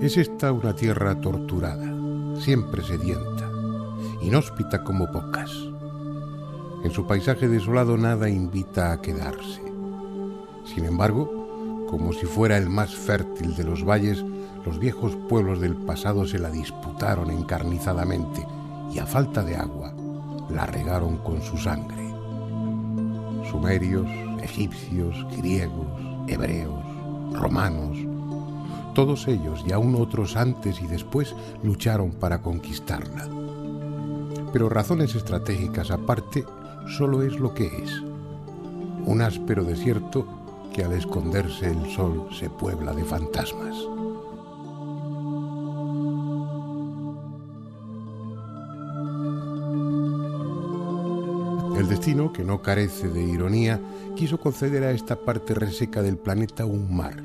Es esta una tierra torturada, siempre sedienta, inhóspita como pocas. En su paisaje desolado nada invita a quedarse. Sin embargo, como si fuera el más fértil de los valles, los viejos pueblos del pasado se la disputaron encarnizadamente y a falta de agua la regaron con su sangre. Sumerios, egipcios, griegos, hebreos, romanos, todos ellos y aún otros antes y después lucharon para conquistarla. Pero razones estratégicas aparte, solo es lo que es: un áspero desierto que al esconderse el sol se puebla de fantasmas. El destino, que no carece de ironía, quiso conceder a esta parte reseca del planeta un mar.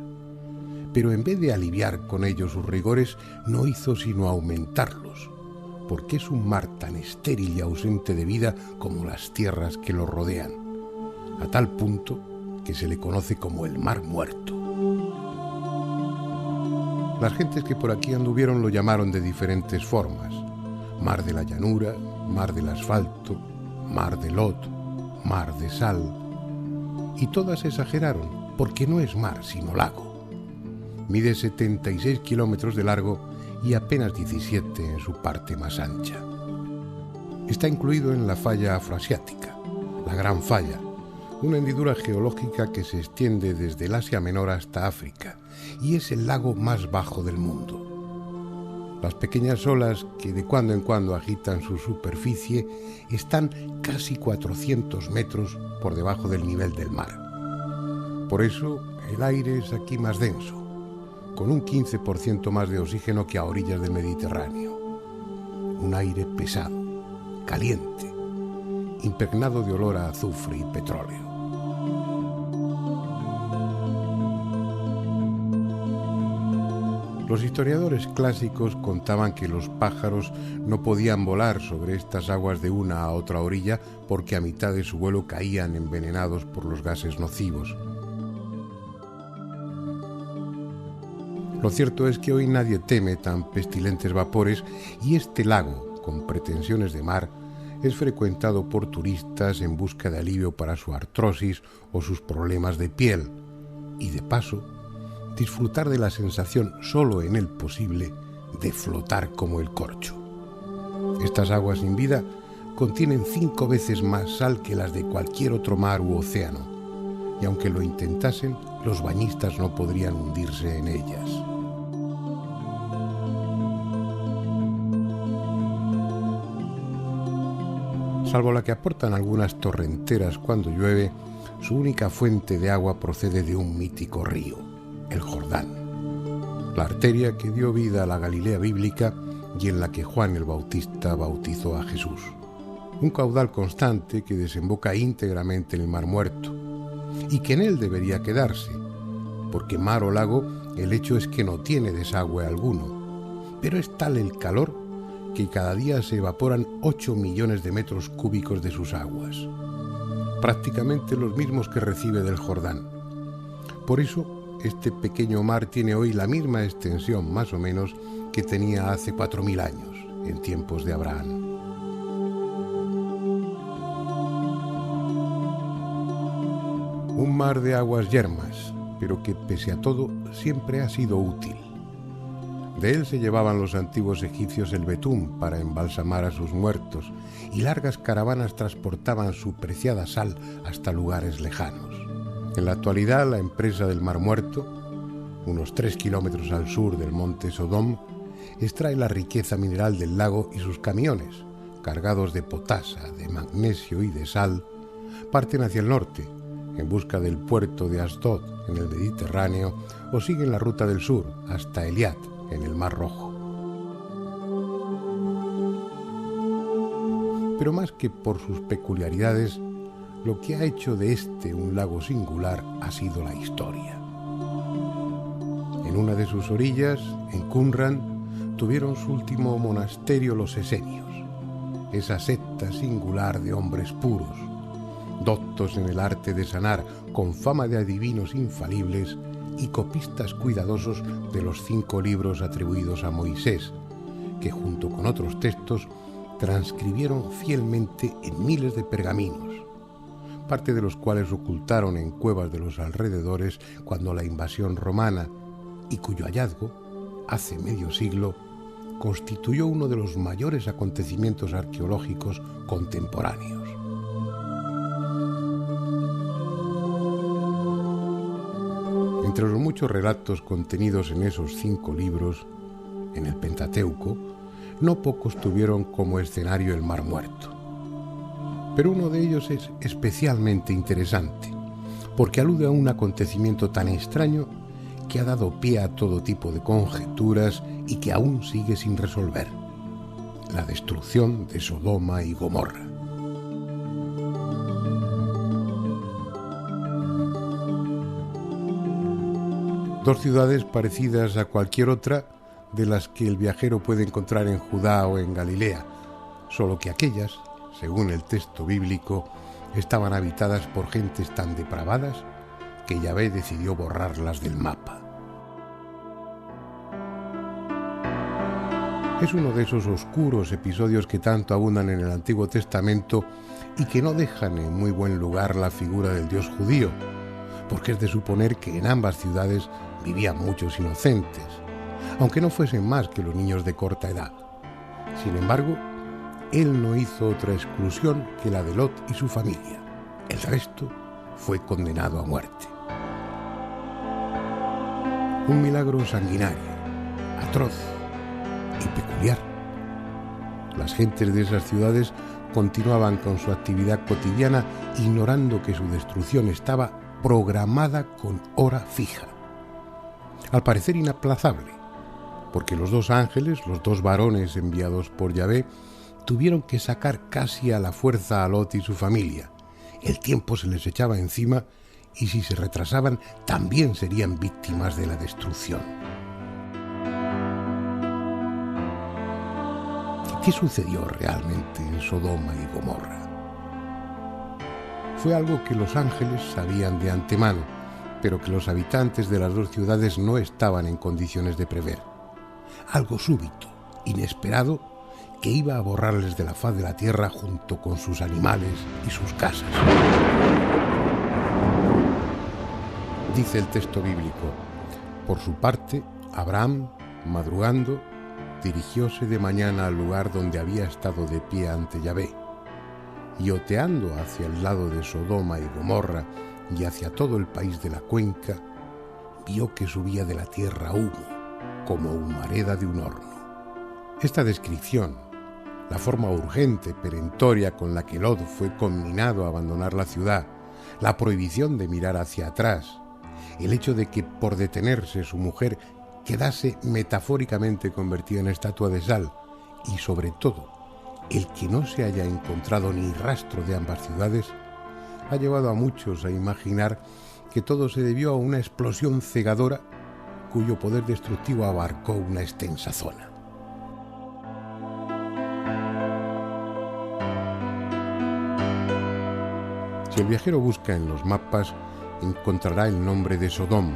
Pero en vez de aliviar con ello sus rigores, no hizo sino aumentarlos, porque es un mar tan estéril y ausente de vida como las tierras que lo rodean, a tal punto que se le conoce como el Mar Muerto. Las gentes que por aquí anduvieron lo llamaron de diferentes formas: mar de la llanura, mar del asfalto, mar de lodo, mar de sal. Y todas exageraron, porque no es mar sino lago. Mide 76 kilómetros de largo y apenas 17 en su parte más ancha. Está incluido en la falla afroasiática, la Gran Falla, una hendidura geológica que se extiende desde el Asia Menor hasta África, y es el lago más bajo del mundo. Las pequeñas olas que de cuando en cuando agitan su superficie están casi 400 metros por debajo del nivel del mar. Por eso el aire es aquí más denso, con un 15% más de oxígeno que a orillas del Mediterráneo. Un aire pesado, caliente, impregnado de olor a azufre y petróleo. Los historiadores clásicos contaban que los pájaros no podían volar sobre estas aguas de una a otra orilla porque a mitad de su vuelo caían envenenados por los gases nocivos. Lo cierto es que hoy nadie teme tan pestilentes vapores y este lago, con pretensiones de mar, es frecuentado por turistas en busca de alivio para su artrosis o sus problemas de piel y, de paso, disfrutar de la sensación solo en él posible de flotar como el corcho. Estas aguas sin vida contienen 5 veces más sal que las de cualquier otro mar u océano, y aunque lo intentasen, los bañistas no podrían hundirse en ellas. Salvo la que aportan algunas torrenteras cuando llueve, su única fuente de agua procede de un mítico río, el Jordán, la arteria que dio vida a la Galilea bíblica y en la que Juan el Bautista bautizó a Jesús. Un caudal constante que desemboca íntegramente en el Mar Muerto y que en él debería quedarse, porque mar o lago el hecho es que no tiene desagüe alguno, pero es tal el calor que cada día se evaporan 8 millones de metros cúbicos de sus aguas, prácticamente los mismos que recibe del Jordán. Por eso, este pequeño mar tiene hoy la misma extensión, más o menos, que tenía hace 4.000 años, en tiempos de Abraham. Un mar de aguas yermas, pero que pese a todo siempre ha sido útil. De él se llevaban los antiguos egipcios el betún para embalsamar a sus muertos, y largas caravanas transportaban su preciada sal hasta lugares lejanos. En la actualidad, la empresa del Mar Muerto, unos 3 kilómetros al sur del monte Sodom, extrae la riqueza mineral del lago y sus camiones, cargados de potasa, de magnesio y de sal, parten hacia el norte, en busca del puerto de Asdod, en el Mediterráneo, o siguen la ruta del sur, hasta Eliat, en el Mar Rojo. Pero más que por sus peculiaridades, lo que ha hecho de este un lago singular ha sido la historia. En una de sus orillas, en Qumran, tuvieron su último monasterio los esenios, esa secta singular de hombres puros, doctos en el arte de sanar, con fama de adivinos infalibles y copistas cuidadosos de los 5 libros atribuidos a Moisés, que junto con otros textos transcribieron fielmente en miles de pergaminos, parte de los cuales ocultaron en cuevas de los alrededores cuando la invasión romana, y cuyo hallazgo, hace medio siglo, constituyó uno de los mayores acontecimientos arqueológicos contemporáneos. Entre los muchos relatos contenidos en esos 5 libros, en el Pentateuco, no pocos tuvieron como escenario el Mar Muerto. Pero uno de ellos es especialmente interesante, porque alude a un acontecimiento tan extraño que ha dado pie a todo tipo de conjeturas y que aún sigue sin resolver: la destrucción de Sodoma y Gomorra. Dos ciudades parecidas a cualquier otra de las que el viajero puede encontrar en Judá o en Galilea, solo que aquellas, según el texto bíblico, estaban habitadas por gentes tan depravadas que Yahvé decidió borrarlas del mapa. Es uno de esos oscuros episodios que tanto abundan en el Antiguo Testamento y que no dejan en muy buen lugar la figura del Dios judío, porque es de suponer que en ambas ciudades vivían muchos inocentes, aunque no fuesen más que los niños de corta edad. Sin embargo, él no hizo otra exclusión que la de Lot y su familia. El resto fue condenado a muerte. Un milagro sanguinario, atroz y peculiar. Las gentes de esas ciudades continuaban con su actividad cotidiana, ignorando que su destrucción estaba programada con hora fija. Al parecer inaplazable, porque los 2 ángeles, los 2 varones enviados por Yahvé, tuvieron que sacar casi a la fuerza a Lot y su familia. El tiempo se les echaba encima y si se retrasaban también serían víctimas de la destrucción. ¿Qué sucedió realmente en Sodoma y Gomorra? Fue algo que los ángeles sabían de antemano, pero que los habitantes de las 2 ciudades no estaban en condiciones de prever. Algo súbito, inesperado, que iba a borrarles de la faz de la tierra junto con sus animales y sus casas. Dice el texto bíblico: por su parte, Abraham, madrugando, dirigióse de mañana al lugar donde había estado de pie ante Yahvé, y oteando hacia el lado de Sodoma y Gomorra y hacia todo el país de la cuenca, vio que subía de la tierra humo, como humareda de un horno. Esta descripción, la forma urgente, perentoria con la que Lot fue conminado a abandonar la ciudad, la prohibición de mirar hacia atrás, el hecho de que por detenerse su mujer quedase metafóricamente convertida en estatua de sal y, sobre todo, el que no se haya encontrado ni rastro de ambas ciudades, ha llevado a muchos a imaginar que todo se debió a una explosión cegadora cuyo poder destructivo abarcó una extensa zona. Si el viajero busca en los mapas, encontrará el nombre de Sodom,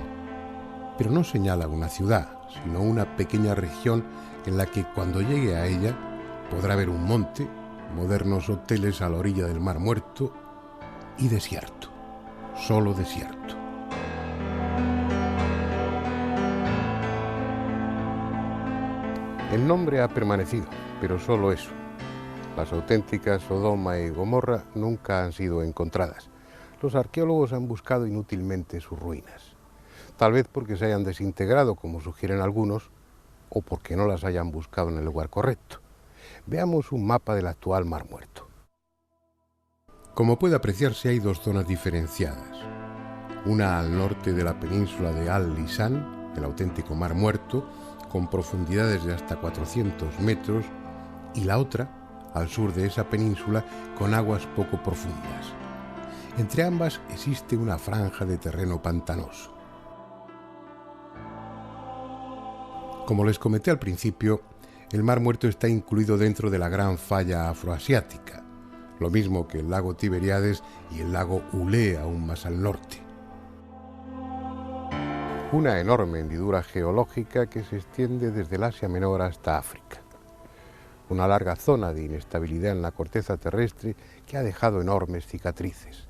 pero no señala una ciudad, sino una pequeña región en la que cuando llegue a ella podrá ver un monte, modernos hoteles a la orilla del Mar Muerto y desierto, solo desierto. El nombre ha permanecido, pero solo eso. Las auténticas Sodoma y Gomorra nunca han sido encontradas. Los arqueólogos han buscado inútilmente sus ruinas, tal vez porque se hayan desintegrado, como sugieren algunos, o porque no las hayan buscado en el lugar correcto. Veamos un mapa del actual Mar Muerto. Como puede apreciarse, hay 2 zonas diferenciadas. Una al norte de la península de Al-Lisan, el auténtico Mar Muerto, con profundidades de hasta 400 metros, y la otra al sur de esa península con aguas poco profundas. Entre ambas existe una franja de terreno pantanoso. Como les comenté al principio, el Mar Muerto está incluido dentro de la Gran Falla Afroasiática, lo mismo que el lago Tiberíades y el lago Ulé aún más al norte. una enorme hendidura geológica que se extiende desde el Asia Menor hasta África. Una larga zona de inestabilidad en la corteza terrestre que ha dejado enormes cicatrices.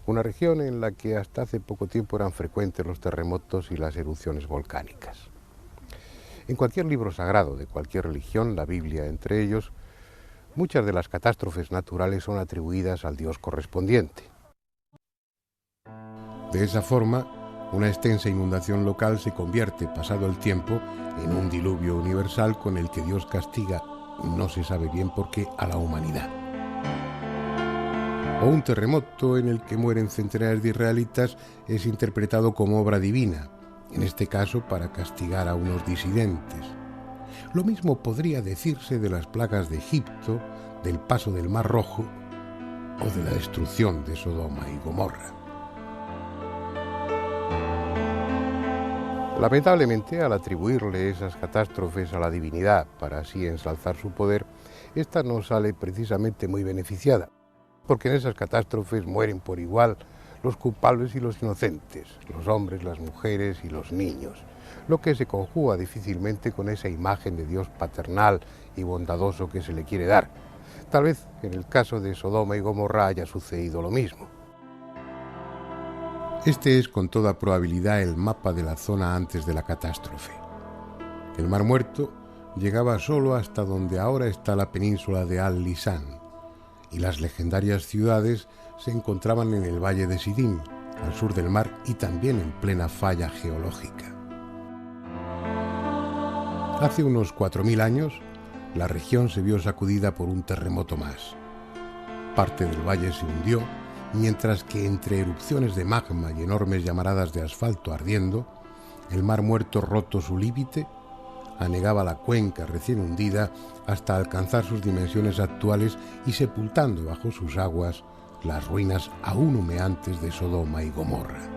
Una región en la que hasta hace poco tiempo eran frecuentes los terremotos y las erupciones volcánicas. En cualquier libro sagrado de cualquier religión, la Biblia entre ellos, muchas de las catástrofes naturales son atribuidas al dios correspondiente. De esa forma, una extensa inundación local se convierte, pasado el tiempo, en un diluvio universal con el que Dios castiga, no se sabe bien por qué, a la humanidad. O un terremoto en el que mueren centenares de israelitas es interpretado como obra divina, en este caso para castigar a unos disidentes. Lo mismo podría decirse de las plagas de Egipto, del paso del Mar Rojo o de la destrucción de Sodoma y Gomorra. Lamentablemente, al atribuirle esas catástrofes a la divinidad para así ensalzar su poder, ésta no sale precisamente muy beneficiada, porque en esas catástrofes mueren por igual los culpables y los inocentes, los hombres, las mujeres y los niños, lo que se conjuga difícilmente con esa imagen de Dios paternal y bondadoso que se le quiere dar. Tal vez en el caso de Sodoma y Gomorra haya sucedido lo mismo. Este es con toda probabilidad el mapa de la zona antes de la catástrofe. El Mar Muerto llegaba solo hasta donde ahora está la península de Al-Lisan, y las legendarias ciudades se encontraban en el valle de Sidín, al sur del mar y también en plena falla geológica. Hace unos 4.000 años, la región se vio sacudida por un terremoto más. Parte del valle se hundió, mientras que entre erupciones de magma y enormes llamaradas de asfalto ardiendo, el Mar Muerto, roto su límite, anegaba la cuenca recién hundida hasta alcanzar sus dimensiones actuales y sepultando bajo sus aguas las ruinas aún humeantes de Sodoma y Gomorra.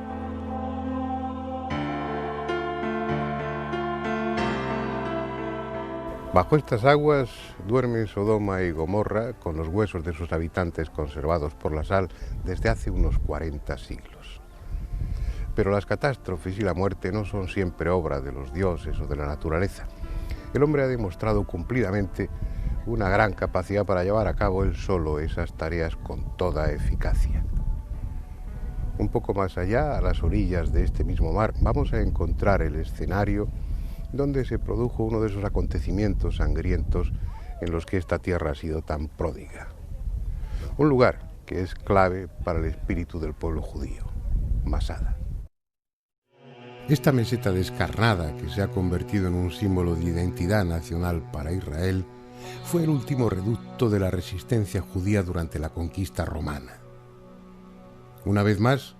Bajo estas aguas duermen Sodoma y Gomorra con los huesos de sus habitantes conservados por la sal desde hace unos 40 siglos. Pero las catástrofes y la muerte no son siempre obra de los dioses o de la naturaleza. El hombre ha demostrado cumplidamente una gran capacidad para llevar a cabo él solo esas tareas con toda eficacia. Un poco más allá, a las orillas de este mismo mar, vamos a encontrar el escenario donde se produjo uno de esos acontecimientos sangrientos en los que esta tierra ha sido tan pródiga. Un lugar que es clave para el espíritu del pueblo judío, Masada. Esta meseta descarnada, que se ha convertido en un símbolo de identidad nacional para Israel, fue el último reducto de la resistencia judía durante la conquista romana. Una vez más,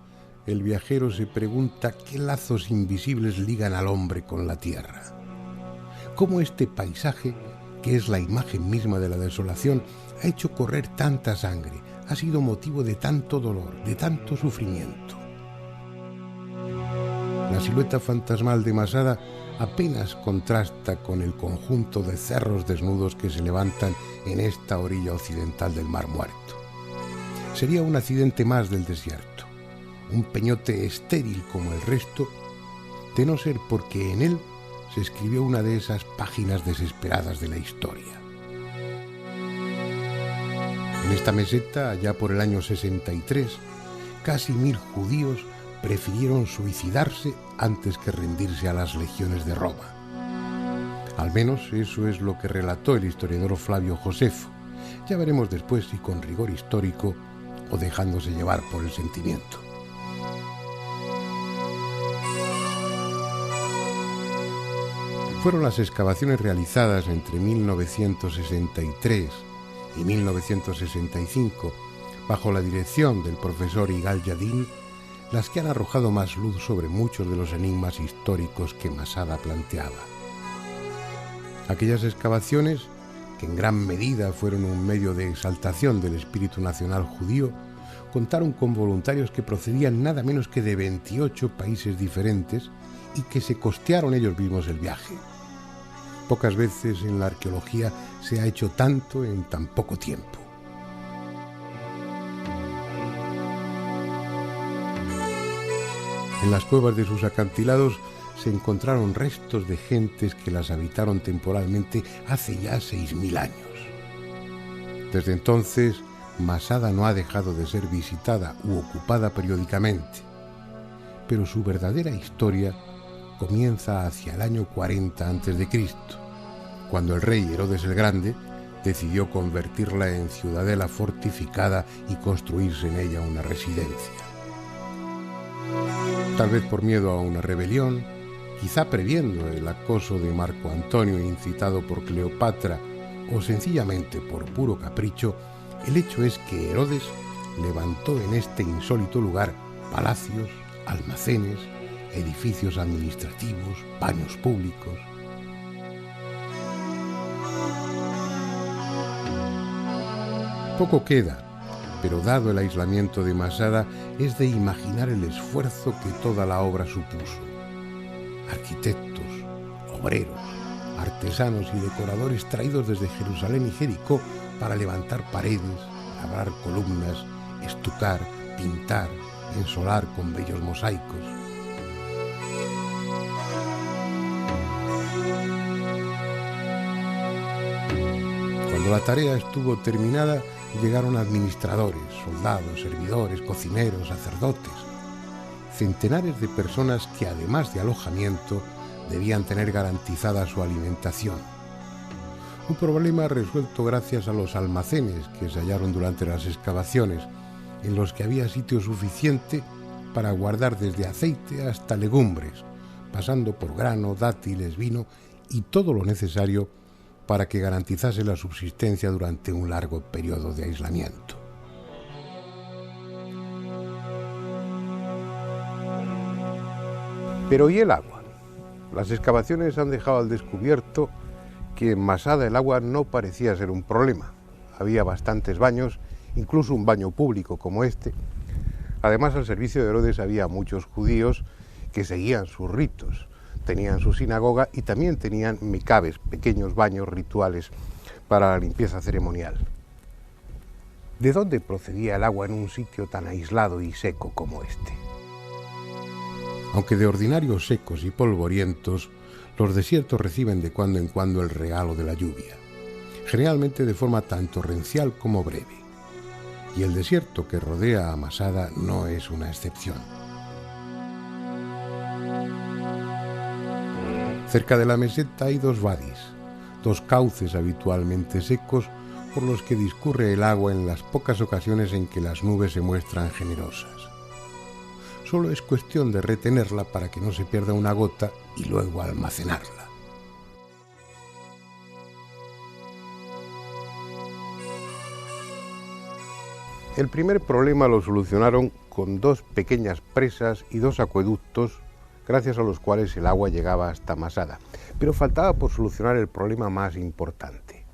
el viajero se pregunta qué lazos invisibles ligan al hombre con la tierra. Cómo este paisaje, que es la imagen misma de la desolación, ha hecho correr tanta sangre, ha sido motivo de tanto dolor, de tanto sufrimiento. La silueta fantasmal de Masada apenas contrasta con el conjunto de cerros desnudos que se levantan en esta orilla occidental del Mar Muerto. Sería un accidente más del desierto, un peñote estéril como el resto, de no ser porque en él se escribió una de esas páginas desesperadas de la historia. En esta meseta, allá por el año 63, casi 1000 judíos prefirieron suicidarse antes que rendirse a las legiones de Roma. Al menos eso es lo que relató el historiador Flavio Josefo. Ya veremos después si con rigor histórico o dejándose llevar por el sentimiento. Fueron las excavaciones realizadas entre 1963 y 1965, bajo la dirección del profesor Igal Yadin, las que han arrojado más luz sobre muchos de los enigmas históricos que Masada planteaba. Aquellas excavaciones, que en gran medida fueron un medio de exaltación del espíritu nacional judío, contaron con voluntarios que procedían nada menos que de 28 países diferentes y que se costearon ellos mismos el viaje. Pocas veces en la arqueología se ha hecho tanto en tan poco tiempo. En las cuevas de sus acantilados se encontraron restos de gentes que las habitaron temporalmente hace ya 6000 años. Desde entonces, Masada no ha dejado de ser visitada u ocupada periódicamente, pero su verdadera historia comienza hacia el año 40 a.C., cuando el rey Herodes el Grande decidió convertirla en ciudadela fortificada y construirse en ella una residencia. Tal vez por miedo a una rebelión, quizá previendo el acoso de Marco Antonio incitado por Cleopatra o sencillamente por puro capricho, el hecho es que Herodes levantó en este insólito lugar palacios, almacenes, edificios administrativos, baños públicos. Poco queda, pero dado el aislamiento de Masada, es de imaginar el esfuerzo que toda la obra supuso. Arquitectos, obreros, artesanos y decoradores traídos desde Jerusalén y Jericó para levantar paredes, labrar columnas, estucar, pintar, ensolar con bellos mosaicos. Cuando la tarea estuvo terminada, llegaron administradores, soldados, servidores, cocineros, sacerdotes. Centenares de personas que, además de alojamiento, debían tener garantizada su alimentación. Un problema resuelto gracias a los almacenes que se hallaron durante las excavaciones, en los que había sitio suficiente para guardar desde aceite hasta legumbres, pasando por grano, dátiles, vino y todo lo necesario para que garantizase la subsistencia durante un largo periodo de aislamiento. Pero ¿y el agua? Las excavaciones han dejado al descubierto que en Masada el agua no parecía ser un problema. Había bastantes baños, incluso un baño público como este. Además, al servicio de Herodes había muchos judíos que seguían sus ritos. Tenían su sinagoga y también tenían mikabes, pequeños baños rituales para la limpieza ceremonial. ¿De dónde procedía el agua en un sitio tan aislado y seco como este? Aunque de ordinario secos y polvorientos, los desiertos reciben de cuando en cuando el regalo de la lluvia, generalmente de forma tan torrencial como breve. Y el desierto que rodea a Masada no es una excepción. Cerca de la meseta hay dos vadis, dos cauces habitualmente secos por los que discurre el agua en las pocas ocasiones en que las nubes se muestran generosas. Solo es cuestión de retenerla para que no se pierda una gota y luego almacenarla. El primer problema lo solucionaron con dos pequeñas presas y dos acueductos, gracias a los cuales el agua llegaba hasta Masada. Pero faltaba por solucionar el problema más importante: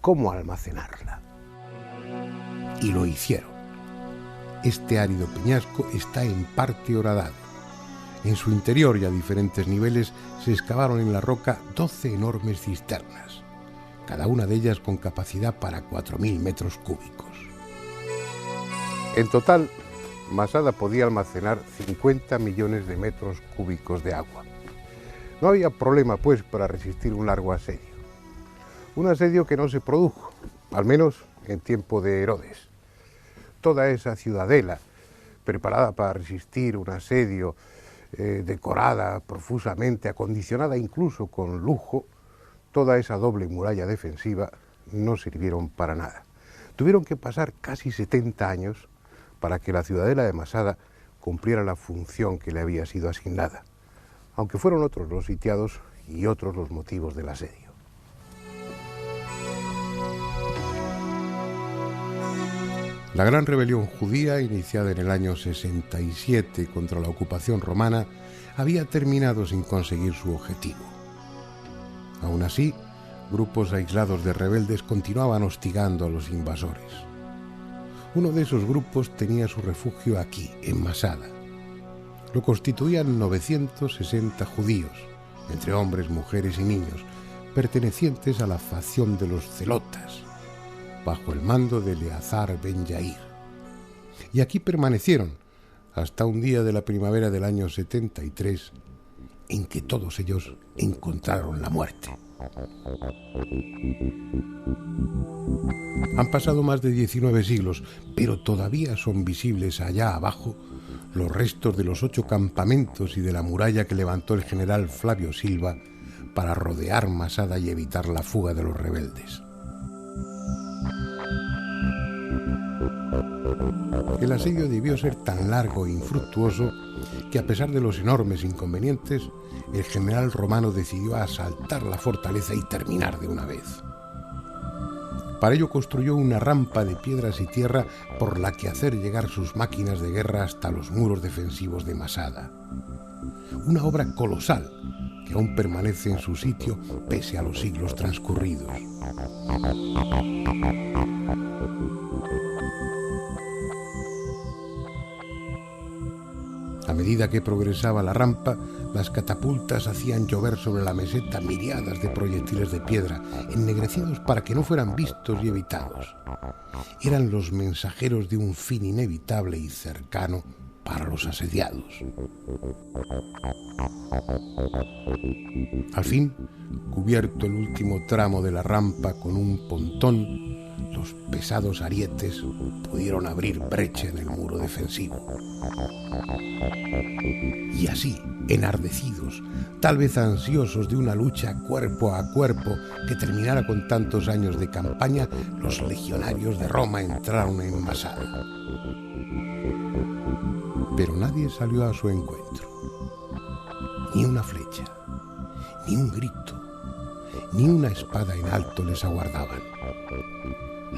¿cómo almacenarla? Y lo hicieron. Este árido peñasco está en parte horadado. En su interior y a diferentes niveles se excavaron en la roca 12 enormes cisternas, cada una de ellas con capacidad para 4000 metros cúbicos. En total, Masada podía almacenar 50 millones de metros cúbicos de agua. No había problema, pues, para resistir un largo asedio. Un asedio que no se produjo, al menos en tiempo de Herodes. Toda esa ciudadela, preparada para resistir un asedio, decorada profusamente, acondicionada incluso con lujo, toda esa doble muralla defensiva, no sirvieron para nada. Tuvieron que pasar casi 70 años para que la ciudadela de Masada cumpliera la función que le había sido asignada, aunque fueron otros los sitiados y otros los motivos del asedio. La gran rebelión judía, iniciada en el año 67 contra la ocupación romana, había terminado sin conseguir su objetivo. Aún así, grupos aislados de rebeldes continuaban hostigando a los invasores. Uno de esos grupos tenía su refugio aquí, en Masada. Lo constituían 960 judíos, entre hombres, mujeres y niños, pertenecientes a la facción de los celotas, bajo el mando de Eleazar ben Yair. Y aquí permanecieron hasta un día de la primavera del año 73, en que todos ellos encontraron la muerte. Han pasado más de 19 siglos, pero todavía son visibles allá abajo los restos de los 8 campamentos y de la muralla que levantó el general Flavio Silva para rodear Masada y evitar la fuga de los rebeldes. El asedio debió ser tan largo e infructuoso que, a pesar de los enormes inconvenientes, el general romano decidió asaltar la fortaleza y terminar de una vez. Para ello construyó una rampa de piedras y tierra por la que hacer llegar sus máquinas de guerra hasta los muros defensivos de Masada. Una obra colosal que aún permanece en su sitio pese a los siglos transcurridos. A medida que progresaba la rampa, las catapultas hacían llover sobre la meseta miriadas de proyectiles de piedra, ennegrecidos para que no fueran vistos y evitados. Eran los mensajeros de un fin inevitable y cercano para los asediados. Al fin, cubierto el último tramo de la rampa con un pontón, los pesados arietes pudieron abrir brecha en el muro defensivo. Y así, enardecidos, tal vez ansiosos de una lucha cuerpo a cuerpo que terminara con tantos años de campaña, los legionarios de Roma entraron en Masada. Pero nadie salió a su encuentro. Ni una flecha, ni un grito, ni una espada en alto les aguardaban.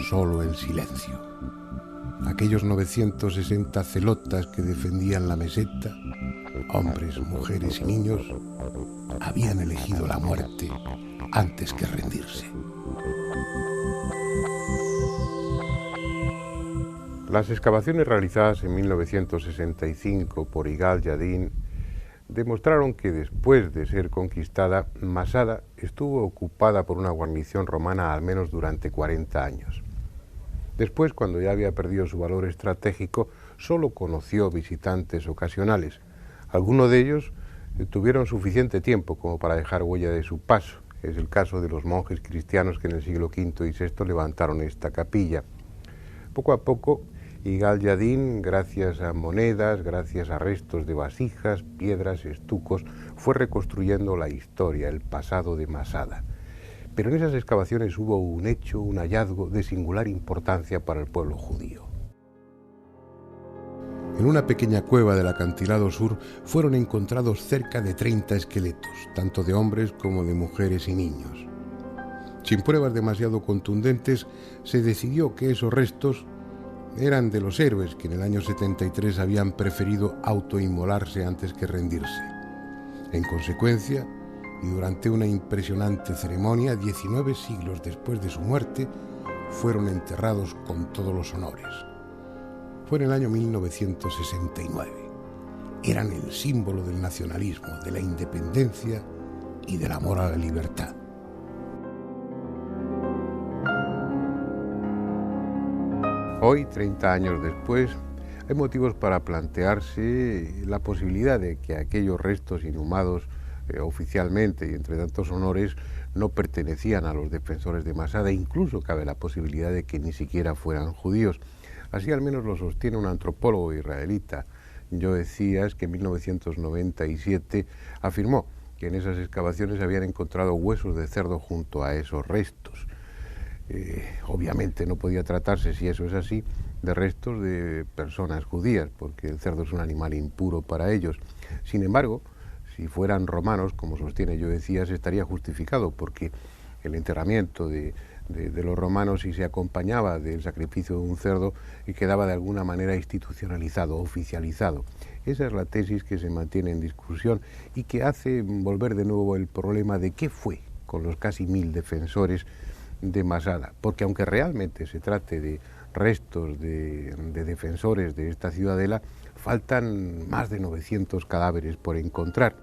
Solo el silencio. Aquellos 960 celotas que defendían la meseta, hombres, mujeres y niños, habían elegido la muerte antes que rendirse. Las excavaciones realizadas en 1965 por Igal Yadin demostraron que después de ser conquistada, Masada estuvo ocupada por una guarnición romana al menos durante 40 años. Después, cuando ya había perdido su valor estratégico, solo conoció visitantes ocasionales. Algunos de ellos tuvieron suficiente tiempo como para dejar huella de su paso. Es el caso de los monjes cristianos que en el siglo V y VI levantaron esta capilla. Poco a poco, Igal Yadin, gracias a monedas, gracias a restos de vasijas, piedras, estucos, fue reconstruyendo la historia, el pasado de Masada. Pero en esas excavaciones hubo un hecho, un hallazgo de singular importancia para el pueblo judío. En una pequeña cueva del acantilado sur fueron encontrados cerca de 30 esqueletos, tanto de hombres como de mujeres y niños. Sin pruebas demasiado contundentes, se decidió que esos restos eran de los héroes que en el año 73 habían preferido autoinmolarse antes que rendirse. En consecuencia, y durante una impresionante ceremonia, 19 siglos después de su muerte, fueron enterrados con todos los honores. Fue en el año 1969. Eran el símbolo del nacionalismo, de la independencia y del amor a la libertad. Hoy, 30 años después, hay motivos para plantearse la posibilidad de que aquellos restos inhumados oficialmente y entre tantos honores no pertenecían a los defensores de Masada. Incluso cabe la posibilidad de que ni siquiera fueran judíos. Así al menos lo sostiene un antropólogo israelita. Joe Zias, que en 1997 afirmó que en esas excavaciones habían encontrado huesos de cerdo junto a esos restos. Obviamente no podía tratarse, si eso es así, de restos de personas judías, porque el cerdo es un animal impuro para ellos. Sin embargo, si fueran romanos, como sostiene Joe Zias, estaría justificado, porque el enterramiento de los romanos, si se acompañaba del sacrificio de un cerdo, y quedaba de alguna manera institucionalizado, oficializado. Esa es la tesis que se mantiene en discusión y que hace volver de nuevo el problema de qué fue con los casi 1000 defensores de Masada, porque aunque realmente se trate de restos de defensores de esta ciudadela, faltan más de 900 cadáveres por encontrar.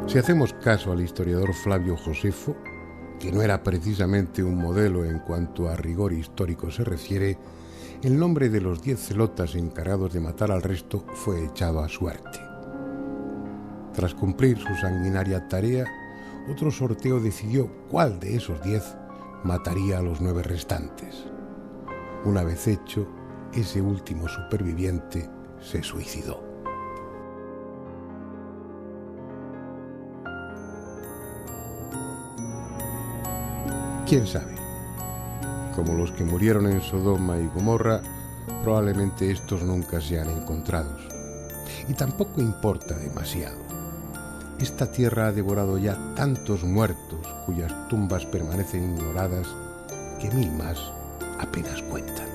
Si hacemos caso al historiador Flavio Josefo, que no era precisamente un modelo en cuanto a rigor histórico se refiere, el nombre de los 10 celotas encargados de matar al resto fue echado a suerte. Tras cumplir su sanguinaria tarea, otro sorteo decidió cuál de esos 10 mataría a los 9 restantes. Una vez hecho, ese último superviviente se suicidó. ¿Quién sabe? Como los que murieron en Sodoma y Gomorra, probablemente estos nunca sean encontrados. Y tampoco importa demasiado. Esta tierra ha devorado ya tantos muertos cuyas tumbas permanecen ignoradas que 1000 más apenas cuentan.